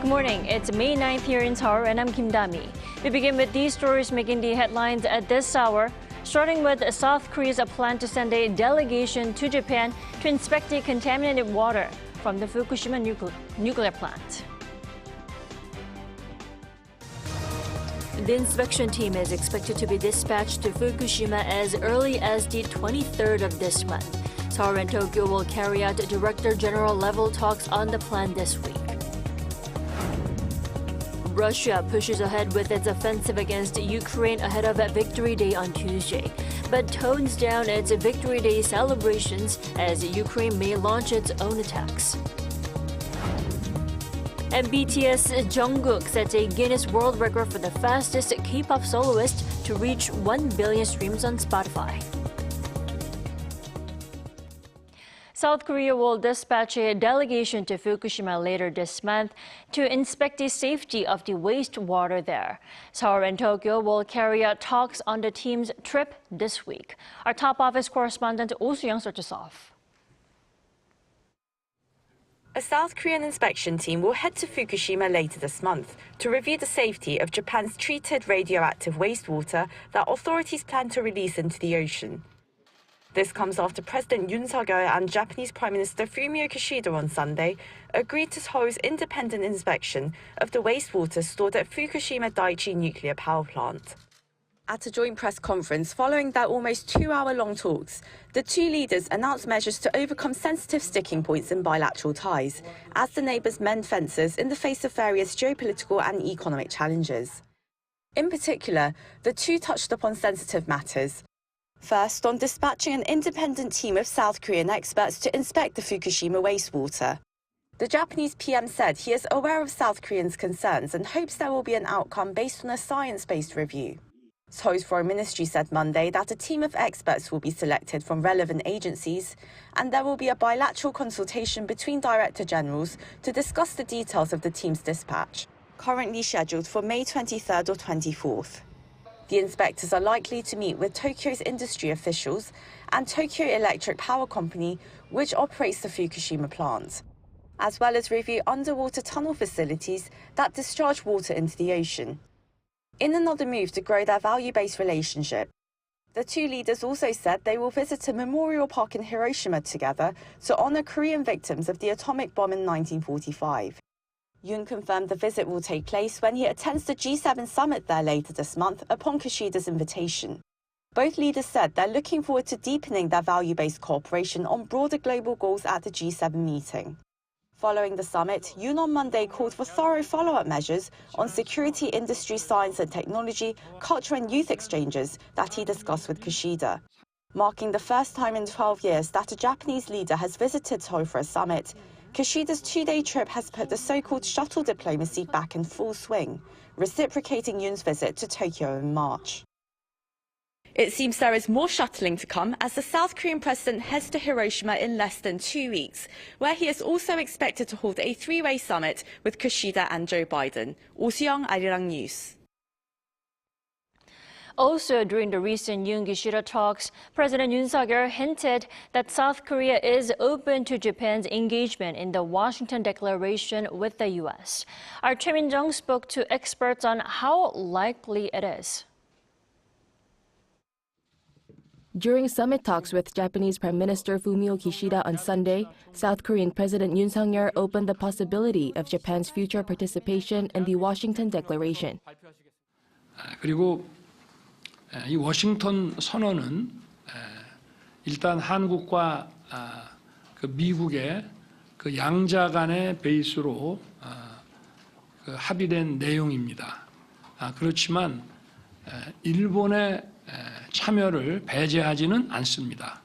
Good morning. It's May 9th here in Seoul, and I'm Kim Dami. We begin with these stories making the headlines at this hour, starting with South Korea's plan to send a delegation to Japan to inspect the contaminated water from the Fukushima nuclear plant. The inspection team is expected to be dispatched to Fukushima as early as the 23rd of this month. Seoul and Tokyo will carry out Director General level talks on the plan this week. Russia pushes ahead with its offensive against Ukraine ahead of Victory Day on Tuesday, but tones down its Victory Day celebrations as Ukraine may launch its own attacks. And BTS Jungkook sets a Guinness World Record for the fastest K-pop soloist to reach 1 billion streams on Spotify. South Korea will dispatch a delegation to Fukushima later this month to inspect the safety of the wastewater there. Seoul and Tokyo will carry out talks on the team's trip this week. Our top office correspondent Oh Soo-young starts us off. A South Korean inspection team will head to Fukushima later this month to review the safety of Japan's treated radioactive wastewater that authorities plan to release into the ocean. This comes after President Yoon and Japanese Prime Minister Fumio Kishida on Sunday agreed to Seoul's independent inspection of the wastewater stored at Fukushima Daiichi nuclear power plant. At a joint press conference following their almost 2-hour-long talks, the two leaders announced measures to overcome sensitive sticking points in bilateral ties, as the neighbours mend fences in the face of various geopolitical and economic challenges. In particular, the two touched upon sensitive matters. First, on dispatching an independent team of South Korean experts to inspect the Fukushima wastewater. The Japanese PM said he is aware of South Koreans' concerns and hopes there will be an outcome based on a science-based review. Seoul's foreign ministry said Monday that a team of experts will be selected from relevant agencies, and there will be a bilateral consultation between director generals to discuss the details of the team's dispatch, currently scheduled for May 23rd or 24th. The inspectors are likely to meet with Tokyo's industry officials and Tokyo Electric Power Company, which operates the Fukushima plant, as well as review underwater tunnel facilities that discharge water into the ocean. In another move to grow their value-based relationship, the two leaders also said they will visit a memorial park in Hiroshima together to honor Korean victims of the atomic bomb in 1945. Yoon confirmed the visit will take place when he attends the G7 summit there later this month upon Kishida's invitation. Both leaders said they're looking forward to deepening their value-based cooperation on broader global goals at the G7 meeting. Following the summit, Yoon on Monday called for thorough follow-up measures on security, industry, science and technology, culture and youth exchanges that he discussed with Kishida. Marking the first time in 12 years that a Japanese leader has visited Seoul for a summit, Kishida's 2-day trip has put the so-called shuttle diplomacy back in full swing, reciprocating Yoon's visit to Tokyo in March. It seems there is more shuttling to come as the South Korean president heads to Hiroshima in less than 2 weeks, where he is also expected to hold a 3-way summit with Kishida and Joe Biden. Oh Soo-young, Arirang News. Also, during the recent Yoon-Kishida talks, President Yoon hinted that South Korea is open to Japan's engagement in the Washington Declaration with the U.S. Our Choi Min-jung spoke to experts on how likely it is. During summit talks with Japanese Prime Minister Fumio Kishida on Sunday, South Korean President Yoon Suk-yeol opened the possibility of Japan's future participation in the Washington Declaration. 그리고 이 워싱턴 선언은 일단 한국과 그 미국의 그 양자 간의 베이스로 합의된 내용입니다. 그렇지만 일본의 참여를 배제하지는 않습니다.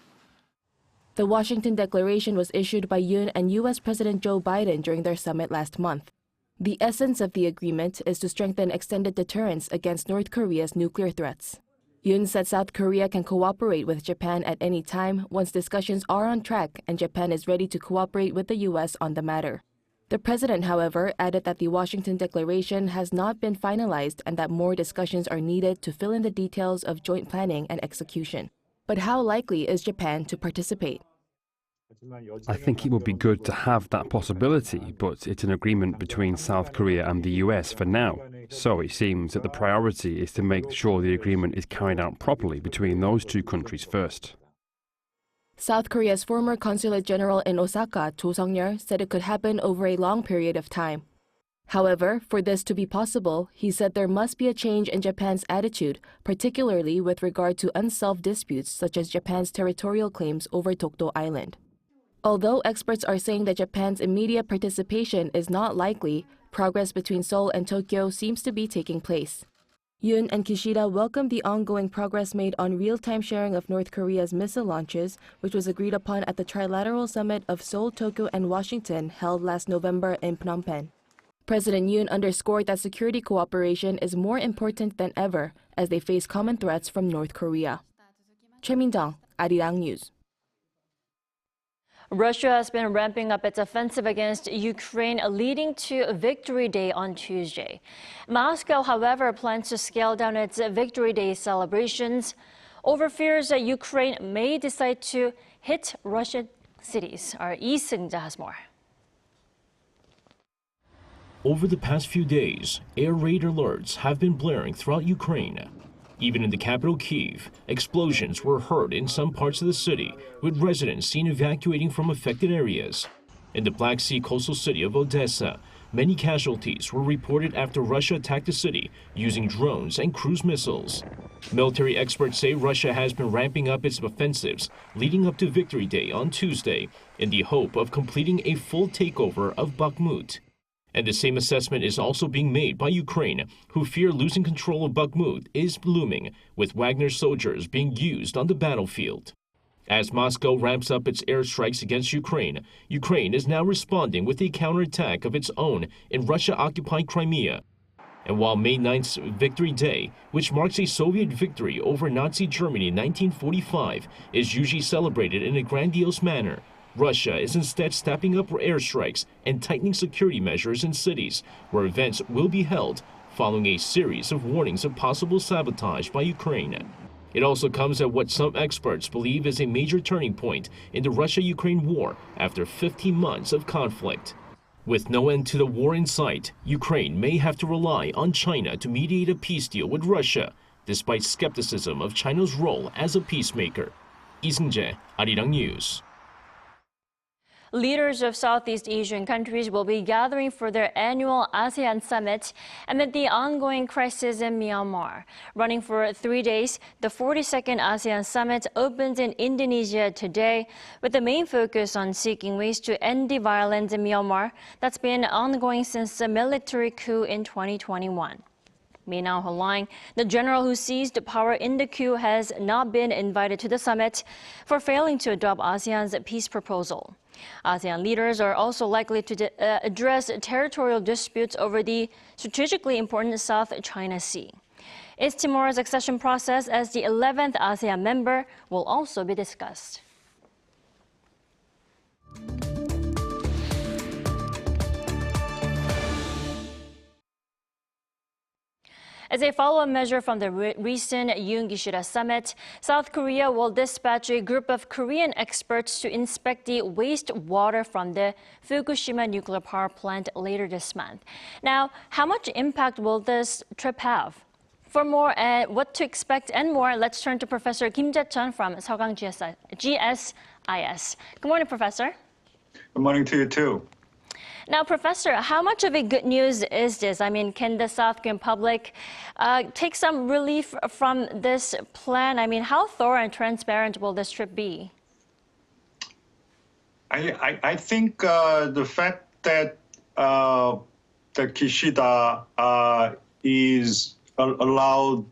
The Washington Declaration was issued by Yoon and U.S. President Joe Biden during their summit last month. The essence of the agreement is to strengthen extended deterrence against North Korea's nuclear threats. Yoon said South Korea can cooperate with Japan at any time once discussions are on track and Japan is ready to cooperate with the U.S. on the matter. The president, however, added that the Washington Declaration has not been finalized and that more discussions are needed to fill in the details of joint planning and execution. But how likely is Japan to participate? I think it would be good to have that possibility, but it's an agreement between South Korea and the US for now. So it seems that the priority is to make sure the agreement is carried out properly between those two countries first. South Korea's former Consulate General in Osaka, Cho Sung-yeol, said it could happen over a long period of time. However, for this to be possible, he said there must be a change in Japan's attitude, particularly with regard to unsolved disputes such as Japan's territorial claims over Dokdo Island. Although experts are saying that Japan's immediate participation is not likely, progress between Seoul and Tokyo seems to be taking place. Yoon and Kishida welcomed the ongoing progress made on real-time sharing of North Korea's missile launches, which was agreed upon at the trilateral summit of Seoul, Tokyo, and Washington held last November in Phnom Penh. President Yoon underscored that security cooperation is more important than ever as they face common threats from North Korea. Choi Min-dong, Arirang News. Russia has been ramping up its offensive against Ukraine, leading to Victory Day on Tuesday. Moscow, however, plans to scale down its Victory Day celebrations over fears that Ukraine may decide to hit Russian cities. Our Lee Seung-ja has more. Over the past few days, air raid alerts have been blaring throughout Ukraine. Even in the capital Kyiv, explosions were heard in some parts of the city, with residents seen evacuating from affected areas. In the Black Sea coastal city of Odessa, many casualties were reported after Russia attacked the city using drones and cruise missiles. Military experts say Russia has been ramping up its offensives leading up to Victory Day on Tuesday in the hope of completing a full takeover of Bakhmut. And the same assessment is also being made by Ukraine, who fear losing control of Bakhmut is looming, with Wagner soldiers being used on the battlefield. As Moscow ramps up its airstrikes against Ukraine, Ukraine is now responding with a counterattack of its own in Russia-occupied Crimea. And while May 9th's Victory Day, which marks a Soviet victory over Nazi Germany in 1945, is usually celebrated in a grandiose manner, Russia is instead stepping up airstrikes and tightening security measures in cities where events will be held, following a series of warnings of possible sabotage by Ukraine. It also comes at what some experts believe is a major turning point in the Russia-Ukraine war after 15 months of conflict. With no end to the war in sight, Ukraine may have to rely on China to mediate a peace deal with Russia, despite skepticism of China's role as a peacemaker. Lee Seung-ja, Arirang News. Leaders of Southeast Asian countries will be gathering for their annual ASEAN summit amid the ongoing crisis in Myanmar. Running for 3 days, the 42nd ASEAN summit opens in Indonesia today, with the main focus on seeking ways to end the violence in Myanmar that's been ongoing since the military coup in 2021. Minao Halang, the general who seized power in the coup, has not been invited to the summit for failing to adopt ASEAN's peace proposal. ASEAN leaders are also likely to address territorial disputes over the strategically important South China Sea. East Timor's accession process as the 11th ASEAN member will also be discussed. As a follow-up measure from the recent Yoon-Kishida summit, South Korea will dispatch a group of Korean experts to inspect the wastewater from the Fukushima nuclear power plant later this month. Now, how much impact will this trip have? For more on what to expect and more, let's turn to Professor Kim Jae-chun from Seogang GSIS. Good morning, Professor. Good morning to you, too. Now, Professor, how much of a good news is this? I mean, can the South Korean public take some relief from this plan? I mean, how thorough and transparent will this trip be? I think the fact that the Kishida is allowed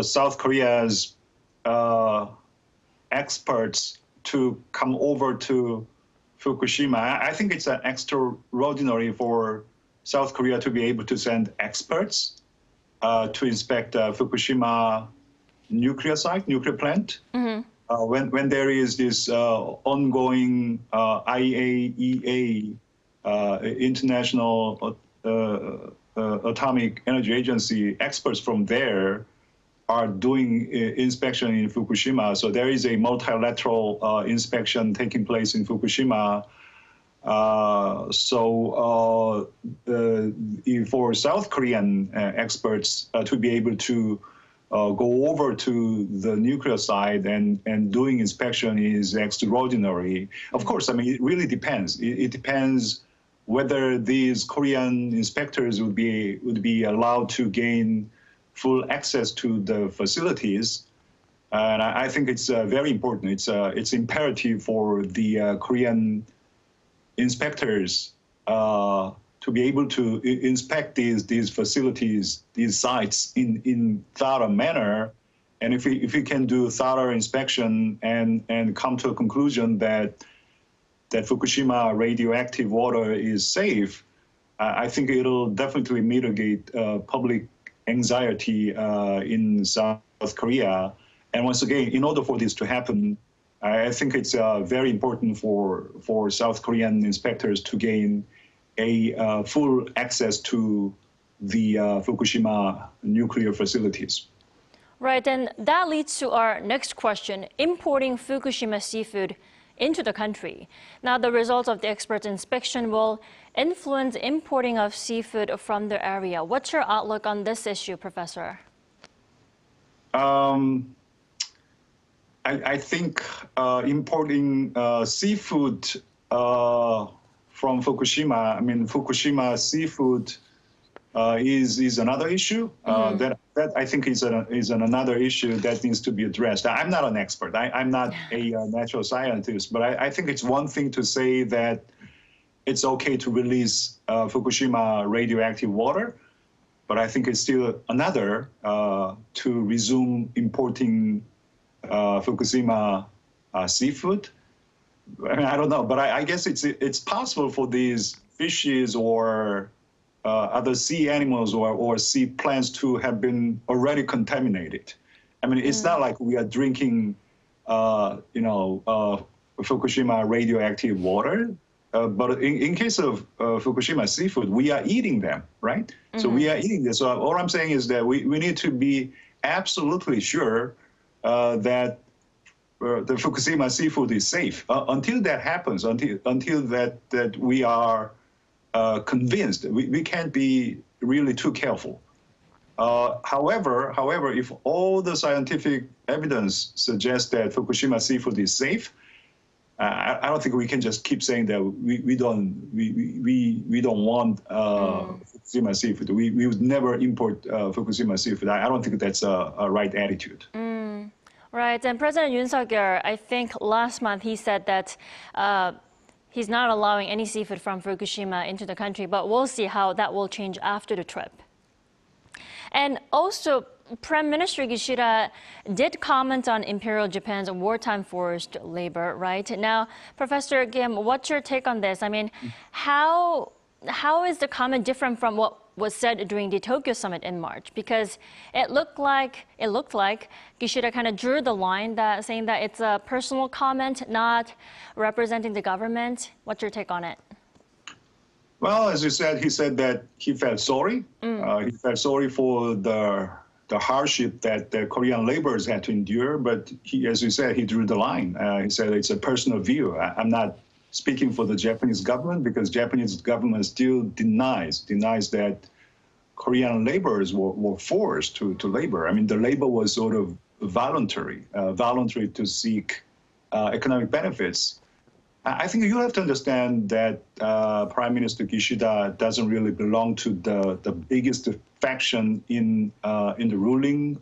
South Korea's experts to come over to Fukushima, I think it's an extraordinary for South Korea to be able to send experts to inspect Fukushima nuclear plant. Mm-hmm. When there is this ongoing IAEA, International Atomic Energy Agency experts from there are doing inspection in Fukushima. So there is a multilateral inspection taking place in Fukushima. For South Korean experts to be able to go over to the nuclear side and doing inspection is extraordinary. Of course, I mean, it really depends. It depends whether these Korean inspectors would be allowed to gain full access to the facilities. And I think it's very important. It's imperative for the Korean inspectors to be able to inspect these facilities, these sites in thorough manner. And if we can do thorough inspection and come to a conclusion that Fukushima radioactive water is safe, I think it'll definitely mitigate public anxiety in South Korea. And once again, in order for this to happen, I think it's very important for South Korean inspectors to gain a full access to the Fukushima nuclear facilities. Right, and that leads to our next question, importing Fukushima seafood into the country. Now, the results of the expert inspection will influence importing of seafood from the area. What's your outlook on this issue, Professor? I think importing seafood from Fukushima, I mean, Fukushima seafood is another issue. That I think is another issue that needs to be addressed. I'm not an expert. I'm not a natural scientist, but I think it's one thing to say that it's okay to release Fukushima radioactive water, but I think it's still another to resume importing Fukushima seafood. I mean, I don't know, but I guess it's possible for these fishes or other sea animals or sea plants to have been already contaminated. I mean, it's not like we are drinking, Fukushima radioactive water. But in case of Fukushima seafood, we are eating them, right? So we are eating this. So all I'm saying is that we need to be absolutely sure that the Fukushima seafood is safe. Until that happens, until that we are convinced, we can't be really too careful. However, if all the scientific evidence suggests that Fukushima seafood is safe, I don't think we can just keep saying that we don't want Fukushima seafood. We would never import Fukushima seafood. I don't think that's a right attitude. Right, and President Yoon Suk-yeol, I think last month he said that he's not allowing any seafood from Fukushima into the country, but we'll see how that will change after the trip. And also, Prime Minister Kishida did comment on Imperial Japan's wartime forced labor, right? Now, Professor Kim, what's your take on this? I mean, how is the comment different from what was said during the Tokyo summit in March? Because it looked like Kishida kind of drew the line saying that it's a personal comment, not representing the government. What's your take on it? Well, as you said, he said that he felt sorry. He felt sorry for the hardship that the Korean laborers had to endure. But he, as you said, he drew the line. He said it's a personal view. I'm not speaking for the Japanese government, because Japanese government still denies that Korean laborers were forced to labor. I mean, the labor was sort of voluntary to seek economic benefits. I think you have to understand that Prime Minister Kishida doesn't really belong to the biggest faction in the ruling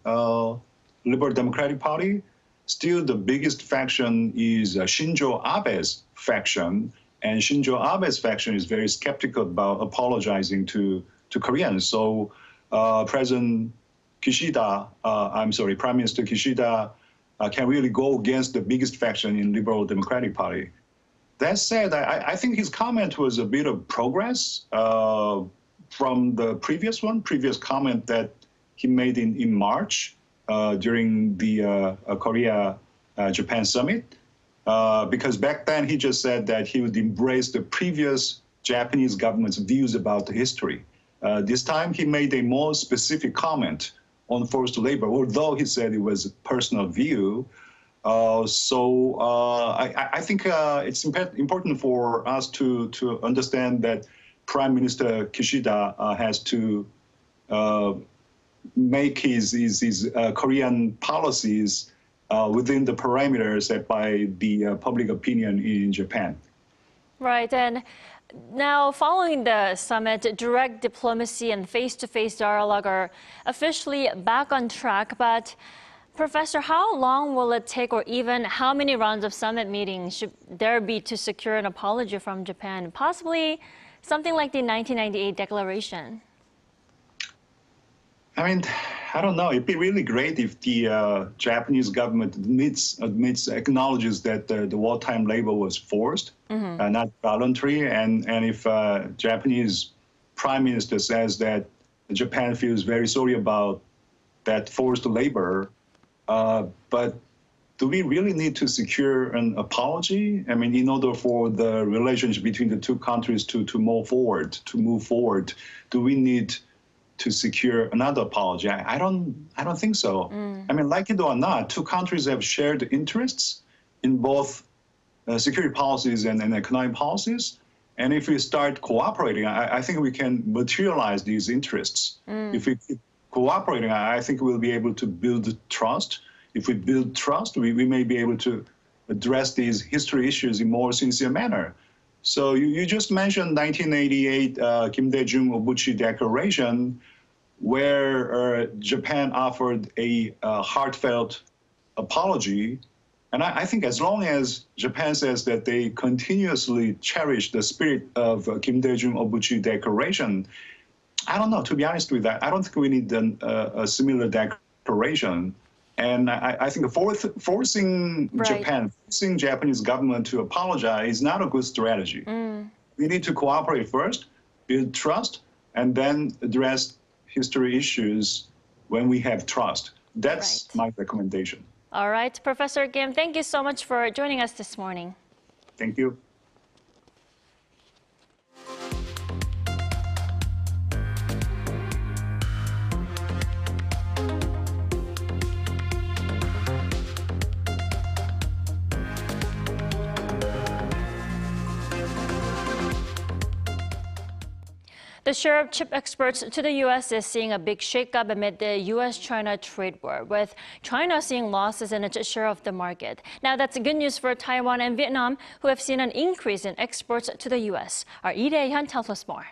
Liberal Democratic Party. Still, the biggest faction is Shinzo Abe's faction, and Shinzo Abe's faction is very skeptical about apologizing to Koreans. So Prime Minister Kishida can really go against the biggest faction in Liberal Democratic Party. That said, I think his comment was a bit of progress from the previous comment that he made in March during the Korea-Japan summit, because back then he just said that he would embrace the previous Japanese government's views about the history. This time he made a more specific comment on forced labor, although he said it was a personal view. I think it's important for us to understand that Prime Minister Kishida has to make his Korean policies within the parameters set by the public opinion in Japan. Right, and now following the summit, direct diplomacy and face-to-face dialogue are officially back on track, but Professor, how long will it take, or even how many rounds of summit meetings should there be to secure an apology from Japan? Possibly something like the 1998 declaration. I mean, I don't know. It'd be really great if the Japanese government acknowledges that the wartime labor was forced, not voluntary, and if Japanese Prime Minister says that Japan feels very sorry about that forced labor. But do we really need to secure an apology? I mean, in order for the relationship between the two countries to move forward, do we need to secure another apology? I don't think so. I mean, like it or not, two countries have shared interests in both security policies and economic policies. And if we start cooperating, I think we can materialize these interests. If we keep cooperating, I think we'll be able to build trust. If we build trust, we may be able to address these history issues in more sincere manner. So you just mentioned 1988 Kim Dae-jung Obuchi Declaration, where Japan offered a heartfelt apology. And I think as long as Japan says that they continuously cherish the spirit of Kim Dae-jung Obuchi Declaration, I don't know, to be honest with that, I don't think we need a similar declaration. And I think forcing Japanese government to apologize is not a good strategy. We need to cooperate first, build trust, and then address history issues when we have trust. That's my recommendation. All right, Professor Kim, thank you so much for joining us this morning. Thank you. The share of chip exports to the U.S. is seeing a big shakeup amid the U.S. China trade war, with China seeing losses in its share of the market. Now, that's good news for Taiwan and Vietnam, who have seen an increase in exports to the U.S. Our Lee Dae-hyun tells us more.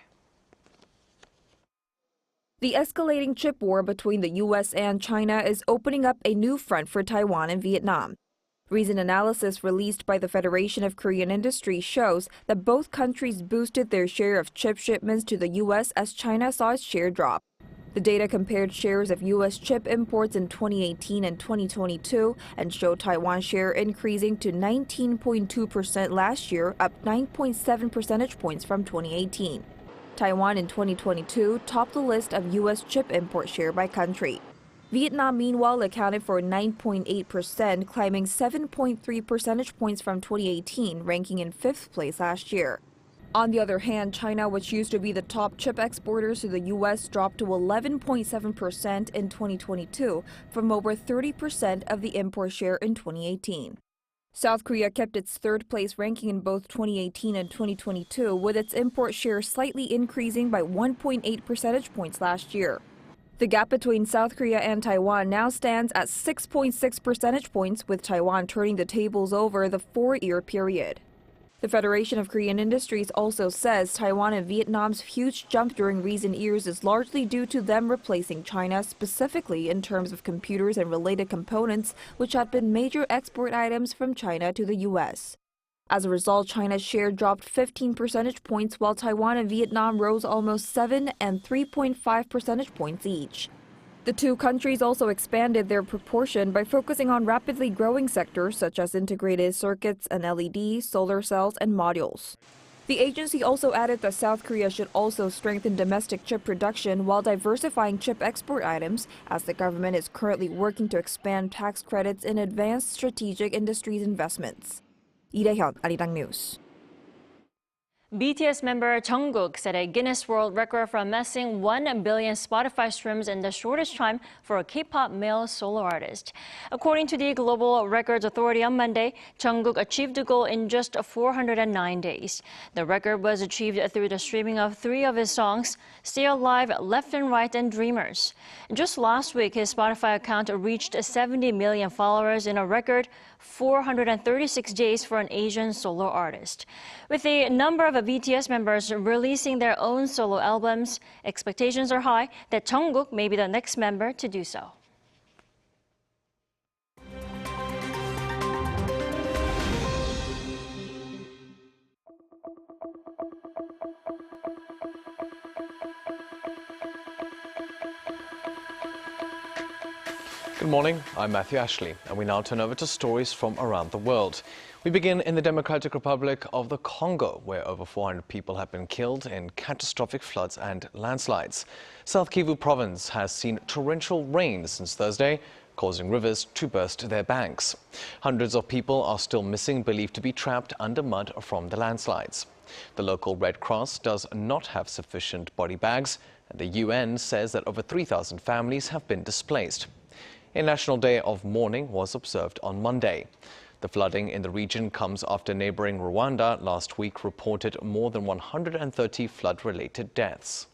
The escalating chip war between the U.S. and China is opening up a new front for Taiwan and Vietnam. Recent analysis released by the Federation of Korean Industry shows that both countries boosted their share of chip shipments to the U.S. as China saw its share drop. The data compared shares of U.S. chip imports in 2018 and 2022 and showed Taiwan's share increasing to 19.2% last year, up 9.7 percentage points from 2018. Taiwan in 2022 topped the list of U.S. chip import share by country. Vietnam, meanwhile, accounted for 9.8%, climbing 7.3 percentage points from 2018, ranking in 5th place last year. On the other hand, China, which used to be the top chip exporters to the U.S., dropped to 11.7% in 2022, from over 30% of the import share in 2018. South Korea kept its 3rd place ranking in both 2018 and 2022, with its import share slightly increasing by 1.8 percentage points last year. The gap between South Korea and Taiwan now stands at 6.6 percentage points, with Taiwan turning the tables over the 4-year period. The Federation of Korean Industries also says Taiwan and Vietnam's huge jump during recent years is largely due to them replacing China, specifically in terms of computers and related components, which had been major export items from China to the U.S. As a result, China's share dropped 15 percentage points, while Taiwan and Vietnam rose almost 7 and 3.5 percentage points each. The two countries also expanded their proportion by focusing on rapidly growing sectors such as integrated circuits and LEDs, solar cells, and modules. The agency also added that South Korea should also strengthen domestic chip production while diversifying chip export items, as the government is currently working to expand tax credits in advanced strategic industries investments. Lee Dae-hyun, Arirang News. BTS member Jungkook set a Guinness World Record for amassing 1 billion Spotify streams in the shortest time for a K-pop male solo artist. According to the Global Records Authority on Monday, Jungkook achieved the goal in just 409 days. The record was achieved through the streaming of 3 of his songs, Stay Alive, Left and Right, and Dreamers. Just last week, his Spotify account reached 70 million followers in a record 436 days for an Asian solo artist. With a number of BTS members releasing their own solo albums, expectations are high that Jungkook may be the next member to do so. Good morning, I'm Matthew Ashley, and we now turn over to stories from around the world. We begin in the Democratic Republic of the Congo, where over 400 people have been killed in catastrophic floods and landslides. South Kivu province has seen torrential rain since Thursday, causing rivers to burst their banks. Hundreds of people are still missing, believed to be trapped under mud from the landslides. The local Red Cross does not have sufficient body bags, and the UN says that over 3,000 families have been displaced. A national day of mourning was observed on Monday. The flooding in the region comes after neighboring Rwanda last week reported more than 130 flood-related deaths.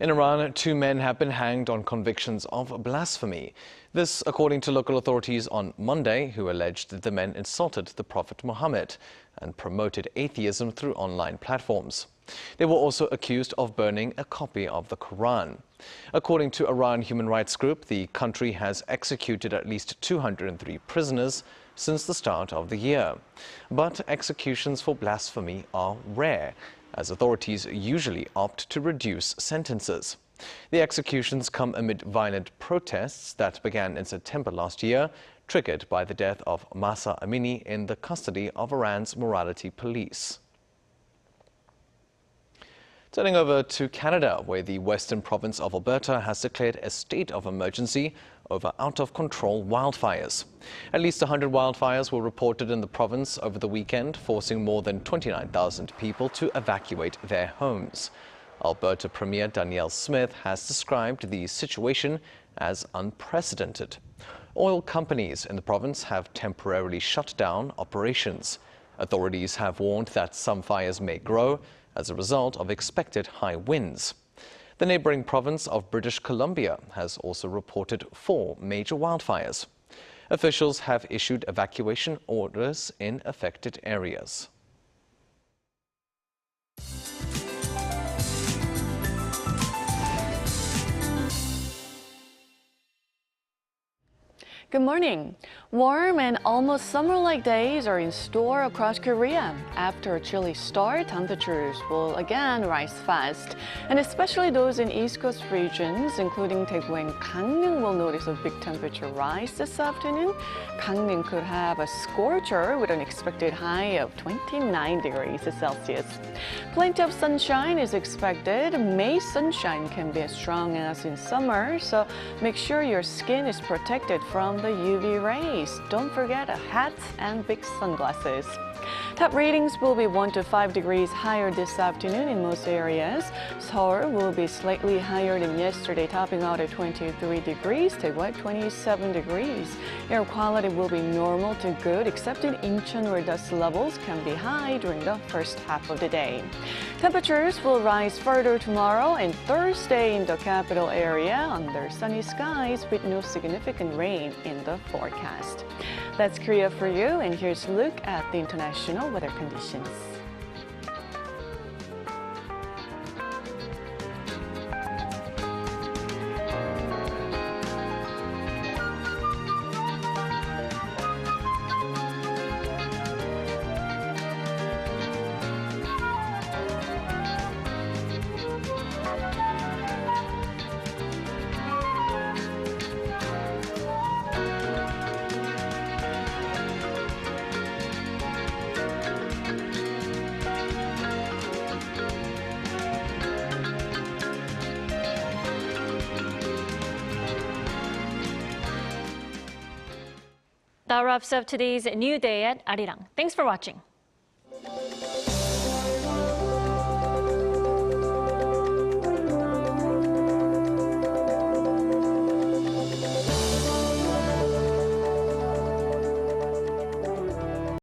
In Iran, 2 men have been hanged on convictions of blasphemy. This, according to local authorities on Monday, who alleged that the men insulted the Prophet Muhammad and promoted atheism through online platforms. They were also accused of burning a copy of the Quran. According to Iran Human Rights Group, the country has executed at least 203 prisoners since the start of the year. But executions for blasphemy are rare, as authorities usually opt to reduce sentences. The executions come amid violent protests that began in September last year, triggered by the death of Mahsa Amini in the custody of Iran's morality police. Turning over to Canada, where the western province of Alberta has declared a state of emergency over out-of-control wildfires. At least 100 wildfires were reported in the province over the weekend, forcing more than 29,000 people to evacuate their homes. Alberta Premier Danielle Smith has described the situation as unprecedented. Oil companies in the province have temporarily shut down operations. Authorities have warned that some fires may grow as a result of expected high winds. The neighboring province of British Columbia has also reported 4 major wildfires. Officials have issued evacuation orders in affected areas. Good morning. Warm and almost summer-like days are in store across Korea. After a chilly start, temperatures will again rise fast. And especially those in East Coast regions, including Daegu and Gangneung, will notice a big temperature rise this afternoon. Gangneung could have a scorcher with an expected high of 29 degrees Celsius. Plenty of sunshine is expected. May sunshine can be as strong as in summer, so make sure your skin is protected from the UV rays. Don't forget a hat and big sunglasses. Top ratings will be 1 to 5 degrees higher this afternoon in most areas. Seoul will be slightly higher than yesterday, topping out at 23 degrees. Daegu at 27 degrees. Air quality will be normal to good, except in Incheon, where dust levels can be high during the first half of the day. Temperatures will rise further tomorrow and Thursday in the capital area under sunny skies with no significant rain in the forecast. That's Korea for you, and here's a look at the international weather conditions. That wraps up today's New Day at Arirang. Thanks for watching. you.